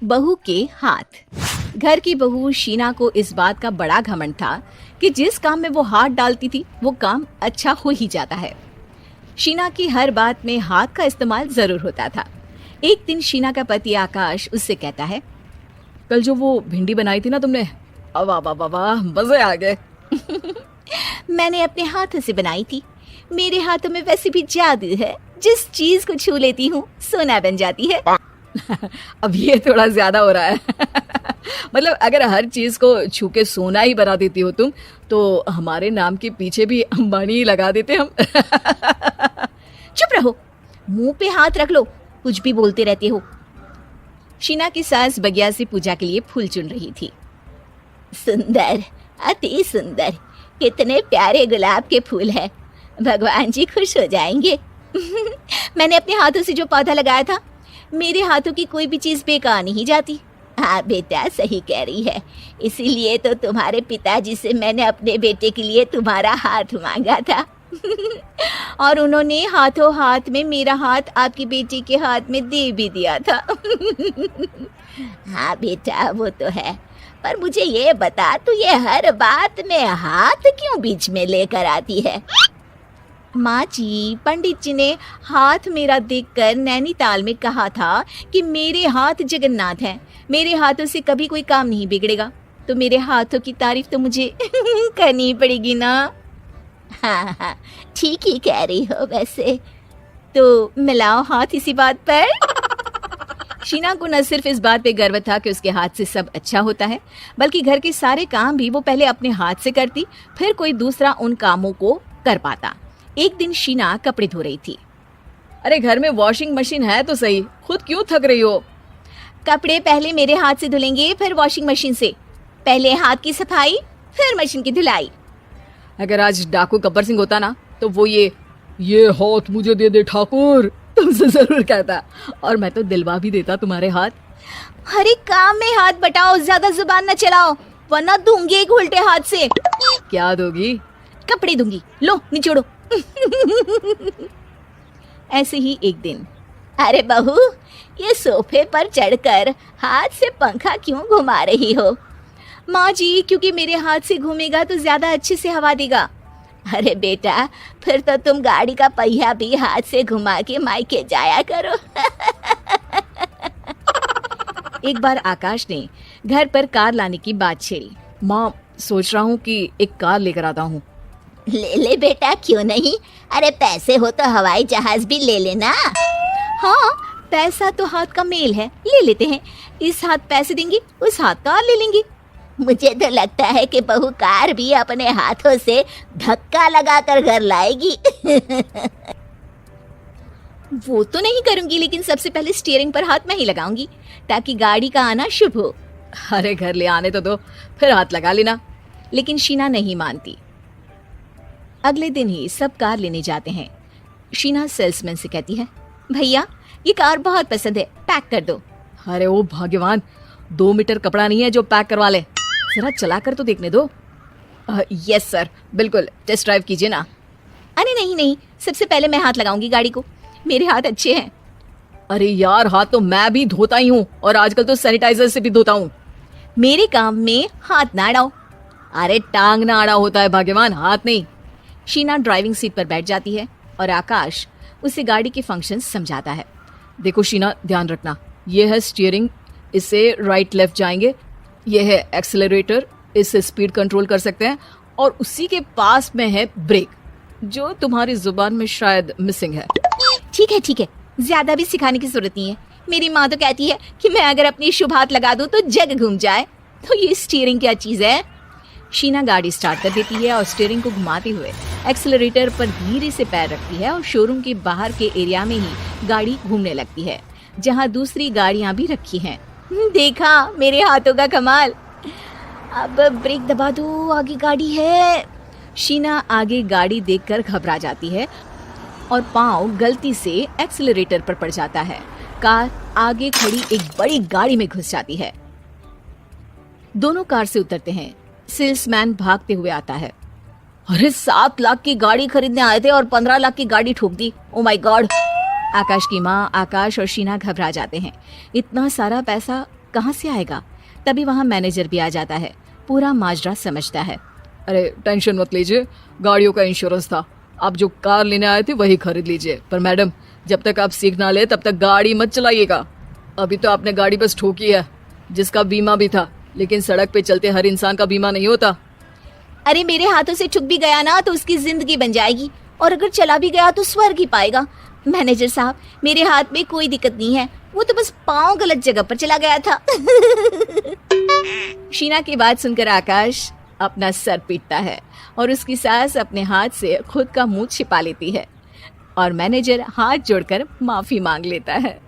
बहू के हाथ। घर की बहू शीना को इस बात का बड़ा घमंड था कि जिस काम में वो हाथ डालती थी वो काम अच्छा हो ही जाता है। शीना की हर बात में हाथ का इस्तेमाल जरूर होता था। एक दिन शीना का पति आकाश उससे कहता है, कल जो वो भिंडी बनाई थी ना तुमने, वाह वाह वाह वाह, मजे आ गए। मैंने अपने हाथों से बनाई थी। मेरे हाथों में वैसे भी जादू है, जिस चीज को छू लेती हूँ सोना बन जाती है। अब ये थोड़ा ज्यादा हो रहा है। मतलब अगर हर चीज को छू के सोना ही बना देती हो तुम, तो हमारे नाम के पीछे भी अंबानी ही लगा देते हम। चुप रहो, मुंह पे हाथ रख लो, कुछ भी बोलते रहते हो। शीना की सास बगिया से पूजा के लिए फूल चुन रही थी। सुंदर, अति सुंदर, कितने प्यारे गुलाब के फूल हैं, भगवान जी खुश हो जाएंगे। मैंने अपने हाथों से जो पौधा लगाया था, मेरे हाथों की कोई भी चीज बेकार नहीं जाती। हाँ बेटा, सही कह रही है, इसीलिए तो तुम्हारे पिताजी से मैंने अपने बेटे के लिए तुम्हारा हाथ मांगा था। और उन्होंने हाथों हाथ में मेरा हाथ आपकी बेटी के हाथ में दे भी दिया था। हाँ बेटा, वो तो है, पर मुझे ये बता, तू ये हर बात में हाथ क्यों बीच में लेकर आती है? माँ जी, पंडित जी ने हाथ मेरा देखकर नैनीताल में कहा था कि मेरे हाथ जगन्नाथ हैं, मेरे हाथों से कभी कोई काम नहीं बिगड़ेगा, तो मेरे हाथों की तारीफ तो मुझे करनी पड़ेगी ना। हाँ हाँ, ठीक ही कह रही हो वैसे, तो मिलाओ हाथ इसी बात पर। शीना को न सिर्फ इस बात पे गर्व था कि उसके हाथ से सब अच्छा होता है, बल्कि घर के सारे काम भी वो पहले अपने हाथ से करती, फिर कोई दूसरा उन कामों को कर पाता। एक दिन शीना कपड़े धो रही थी। अरे घर में वॉशिंग मशीन है तो सही, खुद क्यों थक रही हो? कपड़े पहले मेरे हाथ से धुलेंगे, फिर वॉशिंग मशीन से। पहले हाथ की सफाई, फिर मशीन की धुलाई। अगर आज डाकू गब्बर सिंह होता ना, तो वो ये हाथ मुझे दे दे ठाकुर तुमसे जरूर कहता, और मैं तो दिलवा भी देता तुम्हारे हाथ। हर एक काम में हाथ बटाओ, ज्यादा जुबान न चलाओ, वरना दूंगी एक उल्टे हाथ से। क्या दोगी? कपड़े दूंगी, लो निचोड़ो। ऐसे ही एक दिन, अरे बहू, ये सोफे पर चढ़कर हाथ से पंखा क्यों घुमा रही हो? माँ जी, क्योंकि मेरे हाथ से घूमेगा तो ज्यादा अच्छे से हवा देगा। अरे बेटा, फिर तो तुम गाड़ी का पहिया भी हाथ से घुमा के मायके जाया करो। एक बार आकाश ने घर पर कार लाने की बात छेड़ी। माँ, सोच रहा हूँ कि एक कार लेकर आता हूँ। ले ले बेटा, क्यों नहीं? अरे पैसे हो तो हवाई जहाज भी ले लेना। हाँ, पैसा तो हाथ का मेल है, ले लेते हैं। इस हाथ पैसे देंगी, उस हाथ कार ले लेंगी। मुझे तो लगता है कि बहू कार भी अपने हाथों से धक्का लगाकर घर लाएगी। वो तो नहीं करूंगी, लेकिन सबसे पहले स्टीयरिंग पर हाथ मैं ही लगाऊंगी, ताकि गाड़ी का आना शुभ हो। अरे घर ले आने तो दो, फिर हाथ लगा लेना। लेकिन शीना नहीं मानती। अगले दिन ही सब कार लेने जाते हैं। शीना सेल्समैन से कहती है, भैया ये कार बहुत पसंद है, पैक कर दो। अरे ओ भाग्यवान, 2 मीटर कपड़ा नहीं है जो पैक करवा ले, जरा चला कर तो देखने दो। यस सर, बिल्कुल, टेस्ट ड्राइव कीजिए ना। अरे नहीं नहीं, सबसे पहले मैं हाथ लगाऊंगी गाड़ी को, मेरे हाथ अच्छे हैं। अरे यार, हाथ तो मैं भी धोता ही हूँ, और आजकल तो सैनिटाइजर से भी धोता हूँ। मेरे काम में हाथ ना अड़ाओ। अरे टांग ना अड़ा होता है भाग्यवान, हाथ नहीं। शीना ड्राइविंग सीट पर बैठ जाती है और आकाश उसे गाड़ी के फंक्शंस समझाता है। देखो शीना, ध्यान रखना, ये है स्टीयरिंग, इससे राइट लेफ्ट जाएंगे। ये है एक्सेलरेटर, इससे स्पीड कंट्रोल कर सकते हैं, और उसी के पास में है ब्रेक, जो तुम्हारी जुबान में शायद मिसिंग है। ठीक है, ज्यादा भी सिखाने की जरूरत नहीं है। मेरी माँ तो कहती है कि मैं अगर अपनी शुभ हाथ लगा दूं तो जग घूम जाए, तो ये स्टीयरिंग क्या चीज है? शीना गाड़ी स्टार्ट कर देती है और स्टीयरिंग को घुमाते हुए एक्सेलरेटर पर धीरे से पैर रखती है, और शोरूम के बाहर के एरिया में ही गाड़ी घूमने लगती है, जहाँ दूसरी गाड़ियाँ भी रखी हैं। देखा मेरे हाथों का कमाल। अब ब्रेक दबा दो, आगे गाड़ी है। शीना आगे गाड़ी देखकर घबरा जाती है और पाँव गलती से एक्सेलरेटर पर पड़ जाता है। कार आगे खड़ी एक बड़ी गाड़ी में घुस जाती है। दोनों कार से उतरते हैं। सेल्समैन भागते हुए आता है। अरे 7 लाख की गाड़ी खरीदने आए थे और 15 लाख की गाड़ी ठोक दी, ओ माय गॉड। आकाश की माँ, आकाश और शीना घबरा जाते हैं। इतना सारा पैसा कहाँ से आएगा? तभी वहाँ मैनेजर भी आ जाता है, पूरा माजरा समझता है। अरे टेंशन मत लीजिए, गाड़ियों का इंश्योरेंस था, आप जो कार लेने आए थे वही खरीद लीजिए। पर मैडम, जब तक आप सीख ना ले तब तक गाड़ी मत चलाइएगा। अभी तो आपने गाड़ी बस ठोकी है, जिसका बीमा भी था, लेकिन सड़क पे चलते हर इंसान का बीमा नहीं होता। अरे मेरे हाथों से ठुक भी गया ना तो उसकी जिंदगी बन जाएगी, और अगर चला भी गया तो स्वर्ग ही पाएगा। मैनेजर साहब, मेरे हाथ में कोई दिक्कत नहीं है, वो तो बस पाँव गलत जगह पर चला गया था। शीना की बात सुनकर आकाश अपना सर पीटता है और उसकी सास अपने हाथ से खुद का मुंह छिपा लेती है और मैनेजर हाथ जोड़कर माफी मांग लेता है।